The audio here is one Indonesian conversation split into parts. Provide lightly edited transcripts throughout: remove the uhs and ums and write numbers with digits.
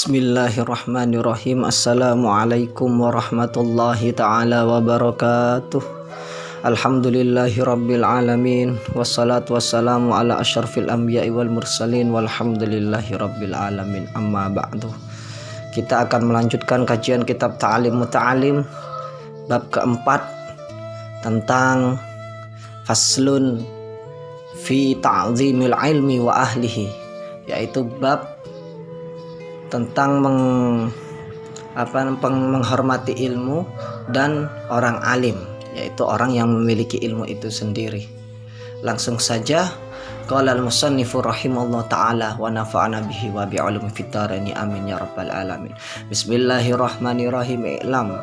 Bismillahirrahmanirrahim. Assalamualaikum warahmatullahi ta'ala wabarakatuh. Alhamdulillahi rabbil alamin. Wassalatu wassalamu ala asyrafil anbiya'i wal mursalin. Walhamdulillahi rabbil alamin. Amma ba'du. Kita akan melanjutkan kajian kitab Ta'alim Muta'alim bab keempat tentang faslun fi ta'zimil ilmi wa ahlihi, yaitu bab tentang menghormati ilmu dan orang alim, yaitu orang yang memiliki ilmu itu sendiri. Langsung saja, qala al-musannifu rahimallahu ta'ala wa nafa'ana bihi wa bi'ulumi fid dharain amin ya rabbal alamin. Bismillahirrahmanirrahim. I'lam,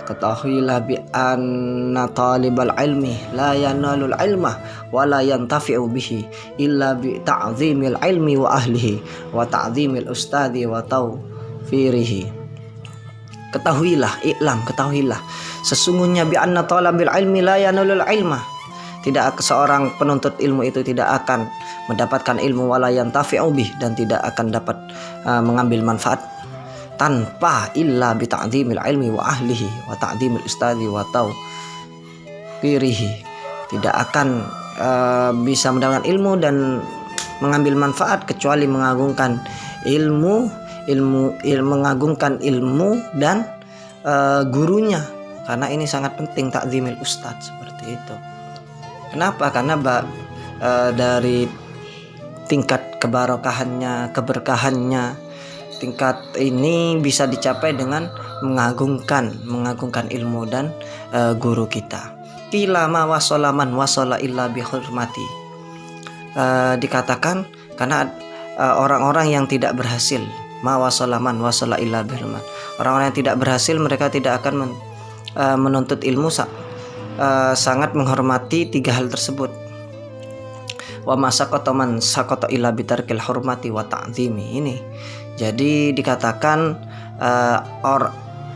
ketahuilah bi anna talibal ilmi la yanalul ilma wa la yantafi'u bihi illa bi ta'zimil ilmi wa ahlihi wa ta'zimil ustadi wa tawfirihi. Ketahuilah, i'lam, ketahuilah, sesungguhnya bi anna talabil ilmi la yanalul ilma, tidak seorang penuntut ilmu itu tidak akan mendapatkan ilmu, wala yantafi'u bih, dan tidak akan dapat mengambil manfaat tanpa illa bi ta'zimil ilmi wa ahlihi wa ta'zimil ustadi wa tawfirihi. Tidak akan bisa mendapatkan ilmu dan mengambil manfaat kecuali mengagungkan mengagungkan ilmu dan gurunya, karena ini sangat penting, ta'zimil ustad, seperti itu. Kenapa? Karena dari tingkat keberkahannya, tingkat ini bisa dicapai dengan mengagungkan ilmu dan guru kita. Qila ma wasala man wasala illa bi hurmati. Dikatakan karena orang-orang yang tidak berhasil, ma wasala man wasala illa bi hurmati, orang-orang yang tidak berhasil, mereka tidak akan menuntut ilmu sangat menghormati tiga hal tersebut. Wa masaqata man saqata illa bitarkil hurmati wa ta'zimi. Ini jadi dikatakan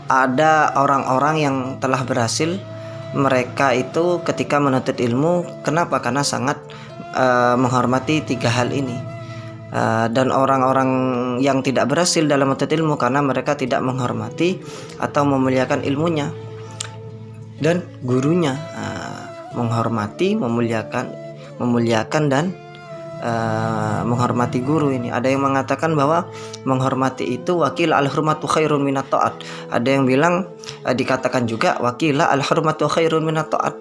ada orang-orang yang telah berhasil, mereka itu ketika menuntut ilmu, kenapa? Karena sangat menghormati tiga hal ini. Dan orang-orang yang tidak berhasil dalam menuntut ilmu karena mereka tidak menghormati atau memuliakan ilmunya dan gurunya. Menghormati, memuliakan dan menghormati guru ini. Ada yang mengatakan bahwa menghormati itu wakil al-hurmatu khairun minat ta'at. Ada yang bilang dikatakan juga wakila al-hurmatu khairun minat ta'at.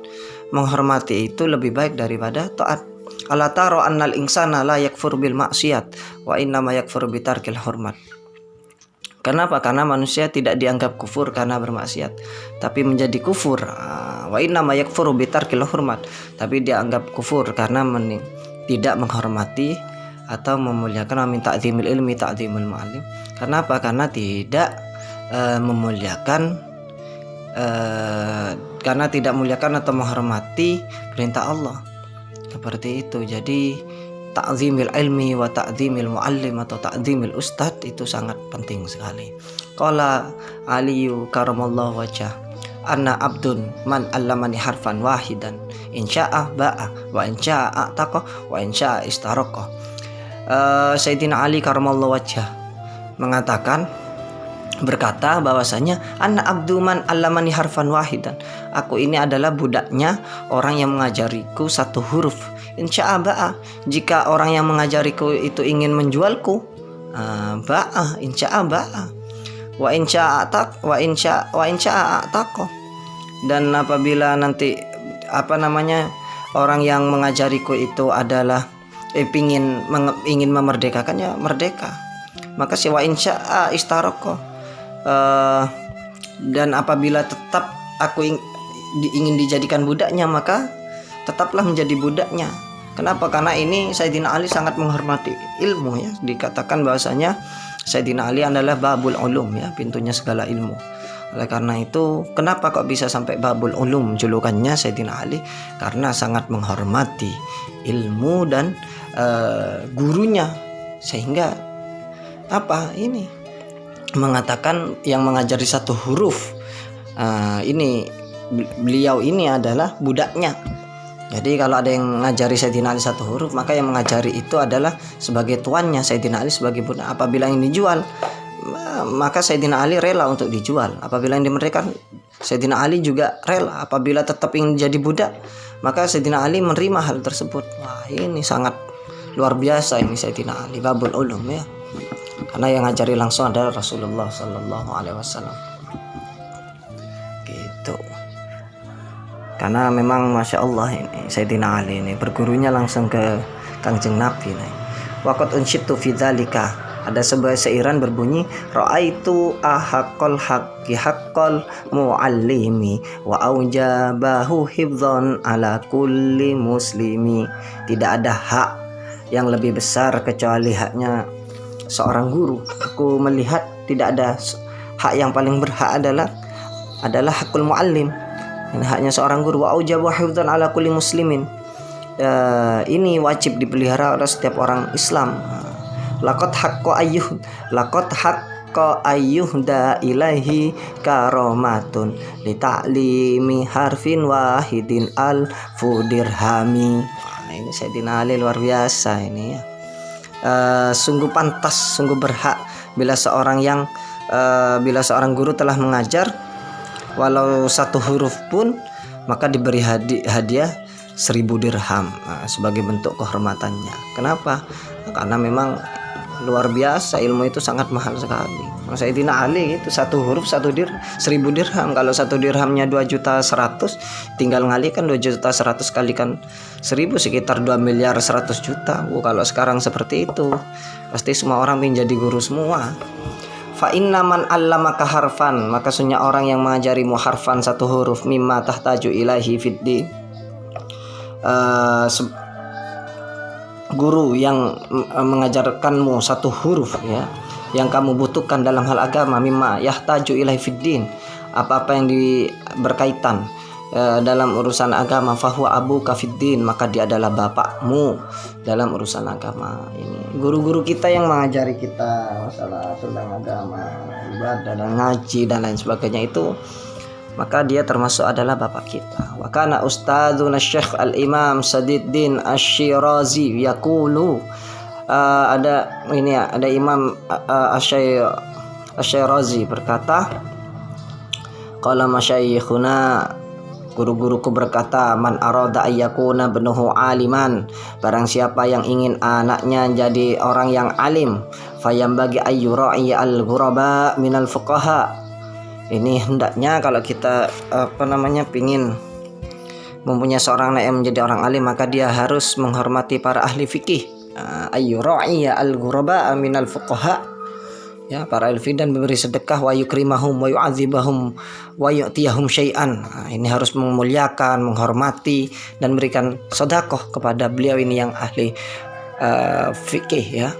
Menghormati itu lebih baik daripada taat. Ala taro annal insana la yakfur bil maksiyat wa innama yakfur bitarkil hurmat. Kenapa? Karena manusia tidak dianggap kufur karena bermaksiat, tapi menjadi kufur. Wa innama yakfuru bitarkil hurmat, tapi dianggap kufur karena tidak menghormati atau memuliakan, min ta'zimil ilmi ta'zimul mu'allim. Kenapa? Karena tidak memuliakan, karena tidak memuliakan atau menghormati perintah Allah. Seperti itu. Jadi ta'zimil ilmi wa ta'zimil muallim atau ta'zimil ustad itu sangat penting sekali. Qala Aliyu karamallahu wajhah, anna abdun man allamani harfan wahidan insya'a ba'a wa insya'a taqa wa insya'a istaraqa. Sayyidina Ali karamallahu wajhah berkata bahwasanya anna abdu man allamani harfan wahidan, aku ini adalah budaknya orang yang mengajariku satu huruf. Insya'a ba'a, jika orang yang mengajariku itu ingin menjualku, ba'a, insya'a ba'a, wa insya'a taqa, dan apabila nanti orang yang mengajariku itu adalah ingin memerdekakannya, merdeka, maka si wa insya'a istaraqa. Dan apabila tetap aku ingin dijadikan budaknya, maka tetaplah menjadi budaknya. Kenapa? Karena ini Sayyidina Ali sangat menghormati ilmu, ya. Dikatakan bahwasanya Sayyidina Ali adalah babul ulum, ya, pintunya segala ilmu. Oleh karena itu, kenapa kok bisa sampai babul ulum julukannya Sayyidina Ali? Karena sangat menghormati ilmu dan gurunya, sehingga ini mengatakan yang mengajari satu huruf, beliau ini adalah budaknya. Jadi kalau ada yang mengajari Sayyidina Ali satu huruf, maka yang mengajari itu adalah sebagai tuannya, Sayyidina Ali sebagai budak. Apabila yang dijual, maka Sayyidina Ali rela untuk dijual. Apabila yang dimerdekakan, Sayyidina Ali juga rela. Apabila tetap ingin jadi budak, maka Sayyidina Ali menerima hal tersebut. Wah, ini sangat luar biasa ini Sayyidina Ali, babul ulum ya. Karena yang ngajari langsung adalah Rasulullah Sallallahu Alaihi Wasallam. Gitu. Karena memang masya Allah ini Sayyidina Ali ini bergurunya langsung ke Kangjeng Nabi nih. Waqat unsyitu fi dzalika, ada sebuah sairan berbunyi, ra'aitu ahaqqal haqqi haqqal muallimi wa aujabahu hifdzan ala kulli muslimi. Tidak ada hak yang lebih besar kecuali haknya seorang guru. Aku melihat tidak ada hak yang paling berhak adalah hakul muallim. Ini haknya seorang guru. Wa aujabahu hifdzan ala kulli muslimin. Ini wajib dipelihara oleh setiap orang Islam. Laqad haqqa ayyuhda ilaihi karomatun li ta'limi harfin wahidin alfu dirhami. Ini Sayyidina Ali luar biasa ini ya. Sungguh pantas, sungguh berhak bila seorang guru telah mengajar walau satu huruf pun, maka diberi hadiah 1000 dirham sebagai bentuk kehormatannya. Kenapa? Karena memang luar biasa, ilmu itu sangat mahal sekali. Sayyidina Ali itu satu huruf 1000 dirham. Kalau 1 dirhamnya 2.100.000, tinggal ngalikan 2.100.000 kalikan 1000 sekitar 2.100.000.000. Kalau sekarang seperti itu, pasti semua orang ingin jadi guru semua. Fa inna man 'allamaka harfan, maka sesungguhnya orang yang mengajarimu harfan, satu huruf, mimma tahtaju ilaihi fiddi, guru yang mengajarkanmu satu huruf ya, yang kamu butuhkan dalam hal agama, mimma yahtaju ilaihi fiddin, apa-apa yang berkaitan dalam urusan agama, fahuwa abuka fiddin, maka dia adalah bapakmu dalam urusan agama. Ini guru-guru kita yang mengajari kita masalah tentang agama, ibadah dan ngaji dan lain sebagainya itu, maka dia termasuk adalah bapak kita. Wa kana ustadzuna Syekh Al-Imam Sadiddin Asy-Syirazi yaqulu, ada Imam Asy-Syirazi berkata, qala masyayikhuna, guru-guruku berkata, man arada ayyakuna ibnuhu aliman, barang siapa yang ingin anaknya jadi orang yang alim, fayambagi ayyura'i al-ghuraba minal fuqaha. Ini hendaknya kalau kita pingin mempunyai seorang anak yang menjadi orang alim, maka dia harus menghormati para ahli fikih. Ayyura'i al-ghuraba minal fuqaha, ya, para ahli fikih, dan memberi sedekah, wa yukrimahum wa yu'adzibahum wa yu'tiyahum syai'an. Ini harus memuliakan, menghormati dan memberikan sedekah kepada beliau ini yang ahli fikih ya.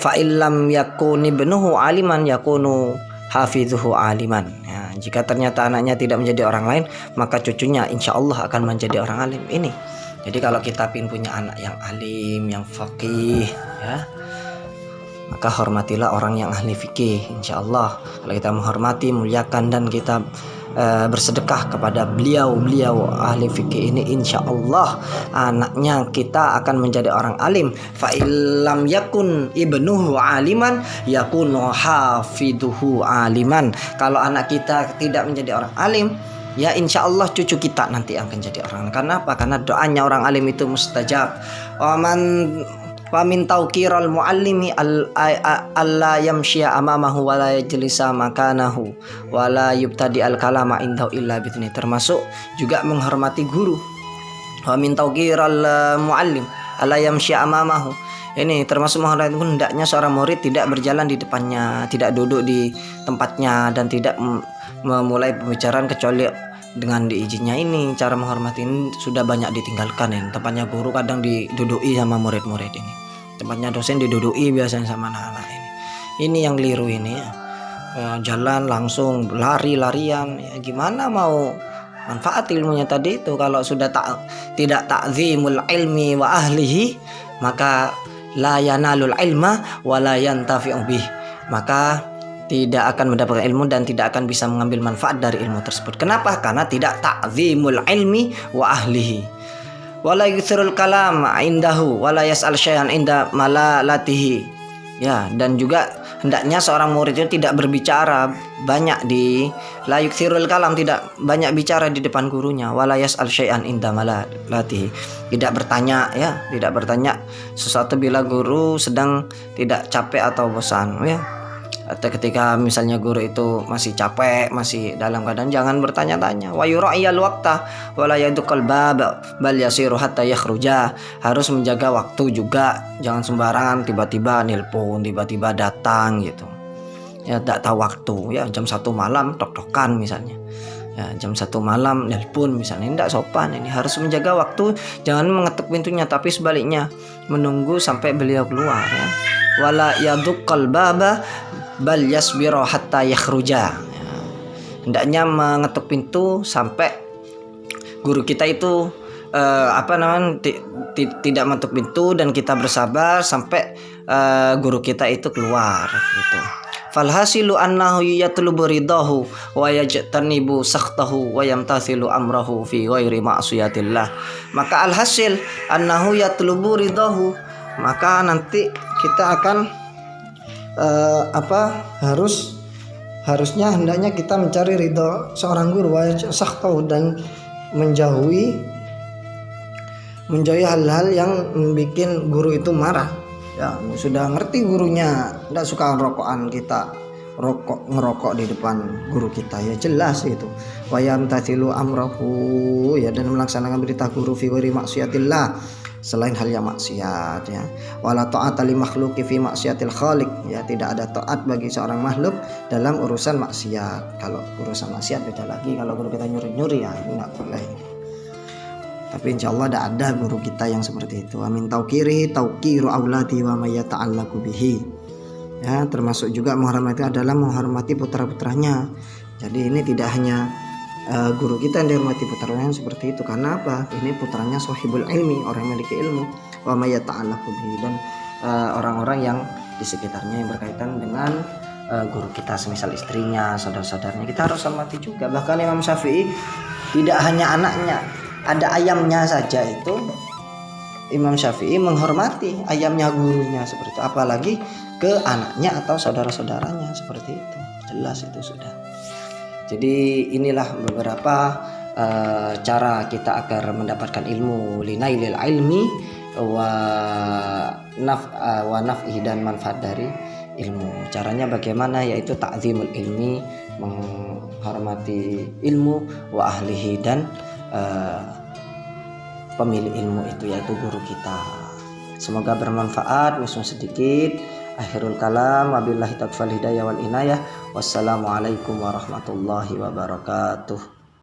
Fa'illam yakuni ibnuhu aliman yakunu hafidhuhu aliman. Ya, jika ternyata anaknya tidak menjadi orang lain, maka cucunya insya Allah akan menjadi orang alim. Ini. Jadi kalau kita ingin punya anak yang alim, yang faqih, ya, maka hormatilah orang yang ahli fikih. Insya Allah kalau kita menghormati, muliakan, dan kita bersedekah kepada beliau ahli fikih ini, insya Allah anaknya kita akan menjadi orang alim. Fa illam yakun ibnuhu aliman yakunu hafiduhu aliman. Kalau anak kita tidak menjadi orang alim, ya insya Allah cucu kita nanti akan jadi orang alim. Karena apa? Karena doanya orang alim itu mustajab. Wa min tauqiral muallimi alla yamshiya amamahu wa la yajlisa makanahu wa la yubtadi al kalama indahu illa bidni. Termasuk juga menghormati guru. Wa min tauqiral muallim alla yamshiya amamahu. Ini termasuk menghormati guru, hendaknya seorang murid tidak berjalan di depannya, tidak duduk di tempatnya, dan tidak memulai pembicaraan kecuali dengan diizinnya. Ini cara menghormati ini sudah banyak ditinggalkan ya. Tempatnya guru kadang didudui sama murid-murid ini. Tempatnya dosen didudui biasanya sama anak-anak ini. Ini yang keliru ini ya. Jalan langsung lari-larian ya, gimana mau manfaat ilmunya tadi itu kalau sudah tidak ta'zimul ilmi wa ahlihi, maka la yanalul ilma wa la yantafi'u bih. Maka tidak akan mendapatkan ilmu dan tidak akan bisa mengambil manfaat dari ilmu tersebut. Kenapa? Karena tidak ta'zimul ilmi wa ahlihi. wala yukthirul kalam indahu wala yas'al syai'an inda malalatihi. Ya, dan juga hendaknya seorang murid itu tidak berbicara banyak di la yukthirul kalam, tidak banyak bicara di depan gurunya, wala yas'al syai'an inda malalatihi. Tidak bertanya, ya, tidak bertanya sesuatu bila guru sedang tidak capek atau bosan, ya. Atau ketika misalnya guru itu masih capek, masih dalam keadaan, jangan bertanya-tanya. Wa yura'iyal waqta wa la yadukal bab bal yasiru hatta yakhruja. Harus menjaga waktu juga, jangan sembarangan tiba-tiba nelpon, tiba-tiba datang gitu. Ya, tidak tahu waktu, ya, jam 1 malam tok-tokan misalnya. Ya, jam 1 malam nelpon misalnya, tidak sopan. Ini harus menjaga waktu, jangan mengetuk pintunya, tapi sebaliknya menunggu sampai beliau keluar, ya. Wala yadukal baba bal yasbiru hatta yakhruja. Ya, hendaknya mengetuk pintu sampai guru kita itu tidak mengetuk pintu, dan kita bersabar sampai guru kita itu keluar gitu. Falhasilu annahu yatlubu ridahu wa yajtanibu sakhtahu wa yamtathilu amrahu fi ghairi ma'siyatillah. Maka alhasil annahu yatlubu ridahu, maka nanti kita akan harusnya hendaknya kita mencari ridho seorang guru wa sakhtahu, dan menjauhi hal-hal yang membuat guru itu marah. Ya, sudah ngerti gurunya tidak suka rokokan, kita ngerokok di depan guru kita, ya jelas itu. Wa yamtathilu amrahu, ya, dan melaksanakan perintah guru fi ghairi maksiatillah, selain hal yang maksiat, ya. Wala ta'ata li makhluqi fi maksiatil khaliq, ya, tidak ada taat bagi seorang makhluk dalam urusan maksiat. Kalau urusan maksiat beda lagi, kalau guru kita nyuri-nyuri, ya ini enggak boleh. Tapi insyaallah tidak ada guru kita yang seperti itu. Amin tauqiri tauqiru auladi wa may yata'allaqu bihi. Ya, termasuk juga menghormati adalah menghormati putra-putranya. Jadi ini tidak hanya guru kita yang dihormati putranya seperti itu. Karena apa? Ini putranya sahibul ilmi, orang yang memiliki ilmu. Wa may yata'allaqu bihi, dan orang-orang yang di sekitarnya yang berkaitan dengan guru kita, semisal istrinya, saudara-saudaranya, kita harus hormati juga. Bahkan Imam Syafi'i tidak hanya anaknya, ada ayamnya saja itu Imam Syafi'i menghormati ayamnya gurunya seperti itu, apalagi ke anaknya atau saudara-saudaranya seperti itu. Jelas itu sudah. Jadi inilah beberapa cara kita agar mendapatkan ilmu, linailil ilmi wa naf'i, dan manfaat dari ilmu. Caranya bagaimana? Yaitu ta'zimul ilmi, menghormati ilmu, wa ahlihi, dan pemilik ilmu itu, yaitu guru kita. Semoga bermanfaat, meskipun sedikit. Akhirul kalam, wabillahi taufiq wal hidayah wal inayah. Wassalamualaikum warahmatullahi wabarakatuh.